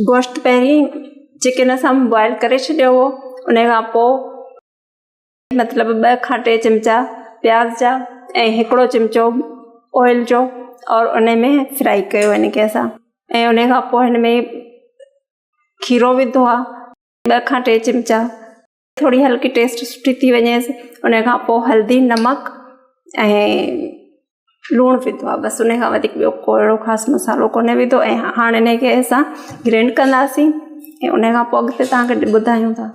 गोश्त पहिरीं चिकन सां बॉइल करे छॾियो हो। उन खां पोइ मतिलबु 2 खां 3 चमचा प्याज जा ऐं 1 चमचो ऑयल जो और उन में फ्राई कयो हिनखे असां। ऐं उन खां पोइ हिन में खीरो विधो आहे 2 खां 3 चमचा, थोड़ी हल्की टेस्ट सुठी थी वञेसि। उन खां पोइ हल्दी, नमक ऐं लूणु विधो आहे, बसि उन खां वधीक ॿियो कोई ख़ासि मसालो कोन्हे विधो। ऐं हाणे हिनखे असां ग्राइंड कंदासीं ऐं उन खां पोइ अॻिते तव्हांखे ॿुधायूं था।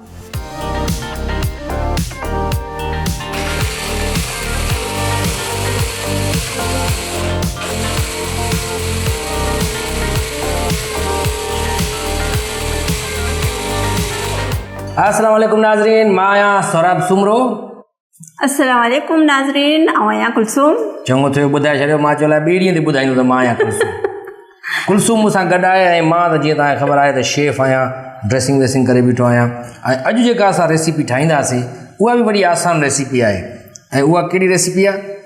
अस्सलाम वालेकुम नाज़रीन, मां आहियां सौरभ सुमरो। अस्सलाम वालेकुम नाज़रीन, आउं आहियां कुलसूम। चङो थियो ॿुधाए छॾियो, मां चयो ॿिए ॾींहं ते ॿुधाईंदो त मां आहियां कुलसूम। कुलसूम मूंसां गॾु आहे ऐं मां त जीअं तव्हांखे ख़बर आहे त शेफ़ आहियां, ड्रेसिंग वेसिंग करे बीठो आहियां। ऐं अॼु जेका असां रेसिपी ठाहींदासीं उहा बि वॾी आसान रेसिपी आहे। ऐं उहा कहिड़ी रेसिपी आहे?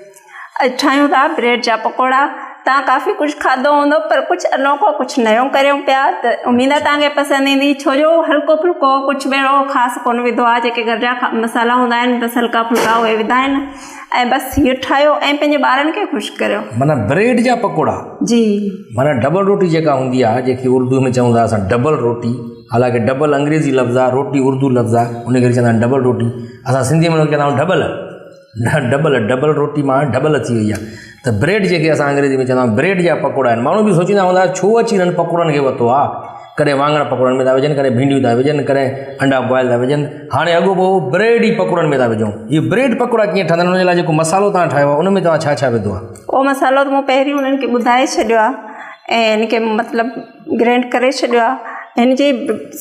अॼु ठाहियूं था ब्रेड जा पकोड़ा। तव्हां काफ़ी कुझु खाधो हूंदो, पर कुझु अनोखो, कुझु नयो करियूं पिया, त उमेद आहे तव्हांखे पसंदि ईंदी। छो जो हल्को फुल्को कुझु अहिड़ो ख़ासि कोन विधो आहे। जेके घर जा मसाला हूंदा आहिनि, बसि हल्का फुल्का उहे विधा आहिनि ऐं बसि हीअ ठाहियो ऐं पंहिंजे ॿारनि खे ख़ुशि करियो। माना ब्रेड जा पकोड़ा जी, माना डबल रोटी जेका हूंदी आहे, जेकी उर्दू में चवंदा असां डबल रोटी। हालांकि डबल अंग्रेज़ी लफ़्ज़ आहे, रोटी उर्दू लफ़्ज़ आहे, उनखे चवंदा आहिनि डबल रोटी। असां सिंधी में चवंदा आहियूं डबल रोटी मां डबल थी वई आहे। त ब्रेड जेके असां अंग्रेज़ी में चवंदा आहियूं ब्रेड जा पकोड़ा आहिनि। माण्हू बि सोचींदा हूंदा छो अची हिननि पकोड़नि खे वरितो आहे। कॾहिं वाङण पकोड़नि में था विझनि, कॾहिं भिंडियूं था विझनि, कॾहिं अंडा बॉइल था विझनि, हाणे अॻोपो ब्रेड ई पकोड़नि में था विझूं। इहे ब्रेड पकोड़ा कीअं ठहंदा आहिनि? उन जे लाइ जेको मसालो तव्हां ठाहियो आहे उन में तव्हां छा छा विधो आहे? उहो मसालो त मूं पहिरीं उन्हनि खे ॿुधाए छॾियो आहे ऐं हिनखे मतिलबु ग्राइंड करे छॾियो आहे। हिन जी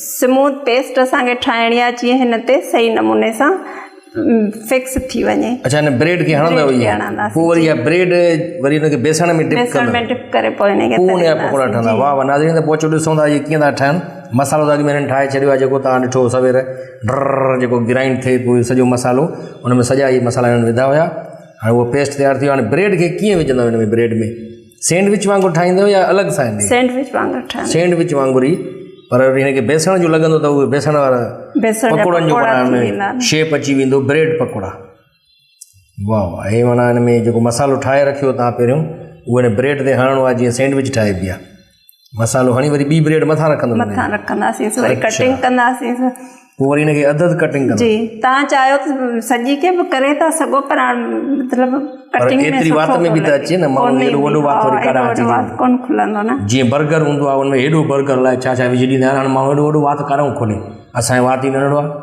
स्मूथ पेस्ट असांखे ठाहिणी आहे जीअं हिन ते सही नमूने सां फिक्स थी वञे। अच्छा, हिन ब्रेड खे हणंदा पोइ वरी इहा ब्रेड वरी हुनखे बेसण में डिप करे पोइ हिनखे उनजा पकोड़ा ठहंदा। वाह वाह नाज़रीन, त पोइ अचो ॾिसूं था इहे कीअं था ठहनि। मसालो त अॻु में हिननि ठाहे छॾियो आहे, जेको तव्हां ॾिठो सवेर ड्र जेको ग्राइंड थिए पोइ सॼो मसालो उन में सॼा इहे मसाला हिननि विधा हुया। हाणे उहो पेस्ट तयारु थी वियो। हाणे ब्रेड खे कीअं विझंदव हिन में? ब्रेड में सैंडविच वांगुरु ठाहींदव या अलॻि सां? सैंडविच वांगुरु ठाहींदव। सैंडविच वांगुरु ई, पर हिनखे बेसण जो लॻंदो त उहे बेसण वारा पकोड़नि जो शेप अची वेंदो, ब्रेड पकोड़ा। वाह वाह, हे माना हिन में जेको मसालो ठाहे रखियो तव्हां पहिरियों उहो हिन ब्रेड ते हणणो आहे जीअं सैंडविच ठाहिबी आहे। मसालो हणी वरी ॿी ब्रेड मथां रखंदासीं, वरी कटिंग कंदासीं, पोइ वरी हिनखे अधु कटिंग कंदा। जी, तव्हां चाहियो त सॼी खे बि करे था सघो, पर मतिलबु कटिंग में एतिरी वात में बि त अचे न, माण्हू हेॾो वॾो वात वरी काॾा अची कोन खुलंदो न। जीअं बर्गर हूंदो आहे उनमें हेॾो बर्गर लाइ छा छा विझी ॾींदा आहिनि, हाणे माण्हू हेॾो वॾो वात काॾो खोले। असांजो वात ई नंढड़ो आहे।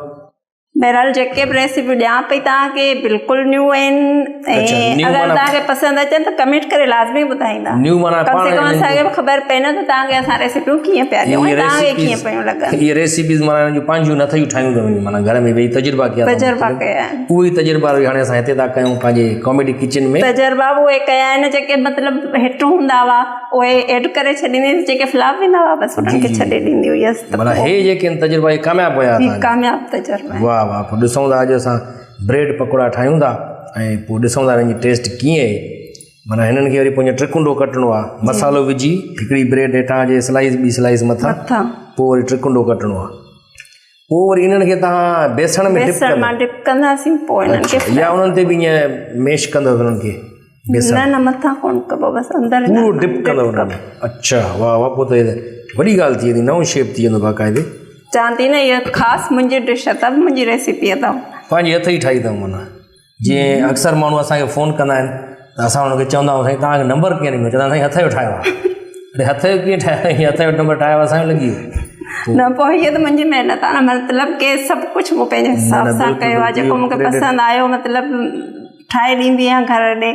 बहरहाल जेके बि रेसिपी ॾियां पई तव्हांखे बिल्कुलु न्यू आहिनि ऐं अगरि तव्हांखे पसंदि अचनि त कमेंट करे लाज़मी ॿुधाईंदा। न्यू माना कम से कम असांखे बि ख़बर पए न त तव्हांखे असां रेसिपियूं कीअं पिया ॾियूं, तव्हांखे कीअं पियूं लॻनि। इहे रेसिपीज़ माना हिननि जूं पंहिंजियूं नथियूं ठाहियूं अथव, माना घर में वेही तजुर्बा कया आहिनि। उहे तजुर्बा हाणे असां हिते था कयूं पंहिंजे कॉमेडी किचन में। तजुर्बा उहे कया आहिनि जेके मतिलबु हिट हूंदा हुआ उहे एड करे छॾींदी, जेके फ्लॉप वेंदा हुआ बसि उन्हनि खे छॾे ॾींदी हुयसि। माना हे जेके आहिनि तजुर्बा इहे कामयाबु हुया, कामयाबु तजुर्बा। वाह वाह, पोइ ॾिसूं था अॼु असां ब्रेड पकोड़ा ठाहियूं था ऐं पोइ ॾिसूं था हिनजी टेस्ट कीअं आहे। माना हिननि खे वरी पोइ ट्रिकुंडो कटणो आहे, मसालो विझी हिकिड़ी ब्रेड हेठां जे स्लाइस ॿी स्लाइस मथां, पोइ वरी ट्रिकुंडो कटणो आहे। पोइ वरी इन्हनि खे तव्हां बेसण में डिप कंदासीं, पोइ इन्हनि खे या उन्हनि ते बि ईअं मैश कंदव उन्हनि खे? न मथां कोन कबो, बसि अंदरि पूरो डिप कंदव उन में। अच्छा वाह वाह, पोइ त वॾी ॻाल्हि थी वेंदी, नओं शेप थी वेंदो बाक़ाइदे। चवां थी न इहा ख़ासि मुंहिंजी डिश अथव, मुंहिंजी रेसिपी अथव, पंहिंजे हथ ई ठाही अथऊं। माना जीअं अक्सर माण्हू असांखे फ़ोन कंदा आहिनि त असां हुनखे चवंदा आहियूं साईं तव्हांखे नंबर कीअं ॾिनो? चवंदा साईं हथ जो ठाहियो आहे। अरे हथ जो कीअं ठाहियो? हीअं हथ जो नंबर ठाहियो आहे, असांजो लॻी वियो न। पोइ हीअ त मुंहिंजी महिनत आहे न, मतिलबु की सभु कुझु मूं पंहिंजे हिसाब सां कयो आहे, जेको मूंखे पसंदि आयो मतिलबु ठाहे ॾींदी आहियां घर ॾे,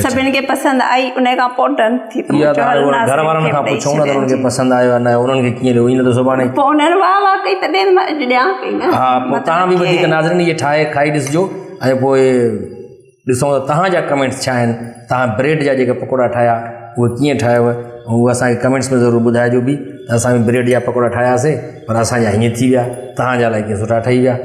सभिनि खे पसंदि आई, उन खां पोइ डन थी। घर वारनि खां पुछूं न त उन्हनि खे पसंदि आयो आहे न, उन्हनि खे कीअं ॾियो, ईअं न त सुभाणे पोइ उन्हनि वाह वाह कई तॾहिं मां अॼु ॾियां पई न। हा, पोइ तव्हां बि वधीक नाज़रीन इहे ठाहे खाई ॾिसिजो ऐं पोइ ॾिसूं त तव्हांजा कमेंट्स छा आहिनि। तव्हां ब्रेड जा जेके पकोड़ा ठाहिया उहे कीअं ठाहियव, ऐं उहे असांखे कमेंट्स में ज़रूरु ॿुधाइजो बि त असां बि ब्रेड जा पकोड़ा ठाहियासीं पर असांजा हीअं थी विया, तव्हांजा लाइ कीअं सुठा ठही विया।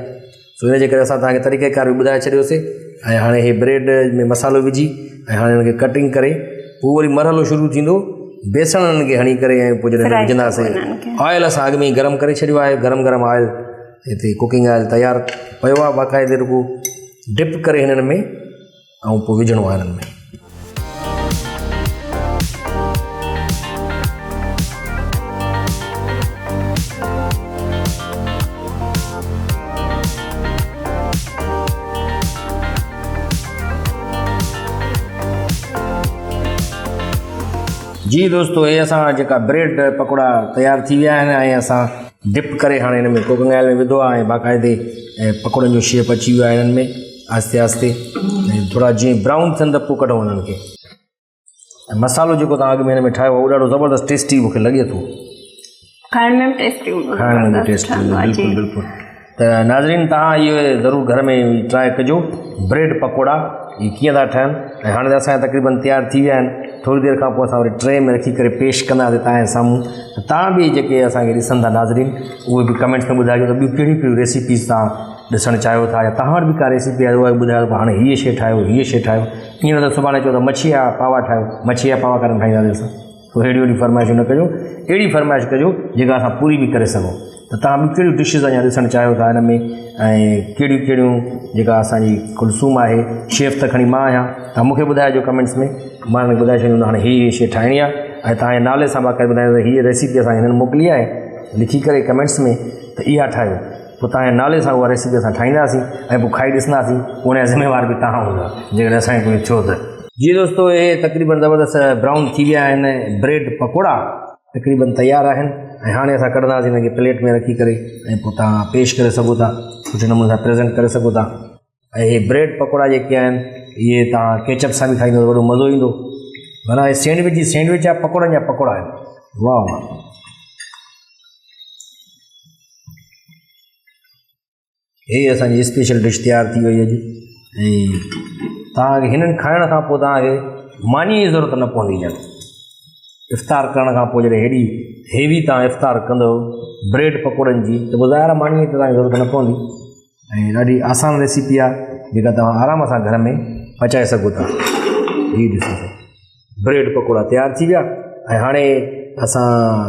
सो इन जे करे असां तव्हांखे तरीक़ेकार बि ॿुधाए छॾियोसीं। ऐं हाणे हे ब्रेड में मसालो विझी ऐं हाणे हिनखे कटिंग करे पोइ वरी मरहलो शुरू थींदो बेसण खे हणी करे ऐं पोइ जॾहिं विझंदासीं ऑयल असां अॻु में ई गरम करे छॾियो आहे। गरम गरम ऑयल हिते कुकिंग ऑयल तयारु पियो आहे बाक़ाइदे रुगो डिप करे हिननि में ऐं पोइ विझणो आहे हिननि में। जी दोस्तों, ये असां जेका ब्रेड पकोड़ा तयारु थी विया आहिनि ऐं असां डिप करे हाणे हिन में कुकिंग ऑयल में विधो आहे ऐं बाक़ाइदे पकोड़नि जो शेप अची वियो आहे हिननि में आहिस्ते आहिस्ते। ऐं थोरा जीअं ब्राउन थियनि त पोइ कढूं हुननि खे। ऐं मसालो जेको तव्हां अॻु में हिन में ठाहियो आहे उहो ॾाढो ज़बरदस्त टेस्टी मूंखे लॻे थो। खाइण में टेस्टी बिल्कुलु बिल्कुलु। त नाज़रीन, तव्हां इहो ज़रूरु घर में ट्राई कजो ब्रेड पकोड़ा इहे कीअं था ठहनि। ऐं हाणे त असांजा तक़रीबन तयारु थी विया आहिनि। थोरी देरि खां पोइ असां वरी ट्रे में रखी करे पेश कंदासीं तव्हांजे साम्हूं। तव्हां बि जेके असांखे ॾिसनि था नाज़रीन, उहे बि कमेंट्स में ॿुधाइजो त ॿियूं कहिड़ियूं कहिड़ियूं रेसिपीज़ तव्हां ॾिसणु चाहियो था, या तव्हां वटि बि का रेसिपी आहे उहा ॿुधायो त हाणे हीअ शइ ठाहियो, हीअ शइ ठाहियो। ईअं न त सुभाणे चओ त मच्छी जा पावा ठाहियो, मच्छी जा पावा कान ठाहींदासीं असां। पोइ अहिड़ी वॾी फरमाइश न कजो, अहिड़ी फरमाइश कजो जेका असां पूरी बि करे सघूं। त तव्हां ॿियूं कहिड़ियूं डिशिज़ अञा ॾिसणु चाहियो था हिन में, ऐं कहिड़ियूं कहिड़ियूं जेका असांजी कुलसूम आहे, शेफ त खणी मां आहियां, तव्हां मूंखे ॿुधाइजो कमेंट्स में। मां हिनखे ॿुधाए छॾींदो हाणे हीअ शइ ठाहिणी आहे ऐं तव्हांजे नाले सां बाक़ाइदा ॿुधायो त हीअ रेसिपी असां हिननि मोकिली आहे लिखी करे कमेंट्स में, त इहा ठाहियो। पोइ तव्हांजे नाले सां उहा रेसिपी असां ठाहींदासीं ऐं पोइ खाई ॾिसंदासीं। उनजा ज़िम्मेवार बि तव्हां हूंदा जेकॾहिं असांखे कोई थियो त। जी दोस्तों, इहे तक़रीबन ज़बरदस्त ब्राउन थी विया आहिनि ब्रेड पकोड़ा तक़रीबन तयारु आहिनि। ऐं हाणे असां कढंदासीं हिनखे प्लेट में रखी करे ऐं पोइ तव्हां पेश करे सघो था, सुठे नमूने सां प्रेज़ेंट करे सघो था। ऐं इहे ब्रेड पकोड़ा जेके आहिनि इहे तव्हां केचप सां बि खाईंदो त वॾो मज़ो ईंदो। माना इहे सैंडविच जा पकोड़नि जा पकोड़ा आहिनि। वाह वाह। इहे असांजी स्पेशल डिश तयारु थी वई अॼु। ऐं तव्हांखे हिननि खाइण खां पोइ तव्हांखे मानीअ जी ज़रूरत न पवंदी। ॼण इफ़्तार करण खां पोइ जॾहिं हेॾी हेवी तव्हां इफ़्तार कंदव ब्रेड पकोड़नि जी, त पोइ ज़ाहिर मानीअ जी तव्हांखे ज़रूरत न पवंदी। ऐं ॾाढी आसान रेसिपी आहे जेका तव्हां आराम सां घर में पचाए सघो था। हीअ ॾिसो, ब्रेड पकोड़ा तयारु थी विया। ऐं हाणे असां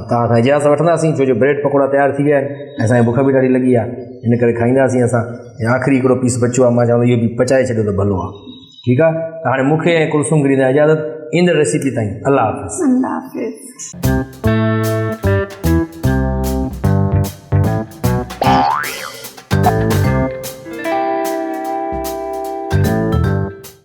तव्हां खां इजाज़त वठंदासीं, छो जो ब्रेड पकोड़ा तयारु थी विया आहिनि ऐं असांखे बुख बि ॾाढी लॻी आहे, इन करे खाईंदासीं असां। ऐं आख़िरी हिकिड़ो पीस बचियो आहे, मां चवां इहो बि पचाए छॾियो त भलो आहे। ठीकु आहे, त हाणे मूंखे ऐं कुलसूम खे ॾींदा इजाज़त। ईंदड़ रेसिपी ताईं अल्लाह हाफ़िज़।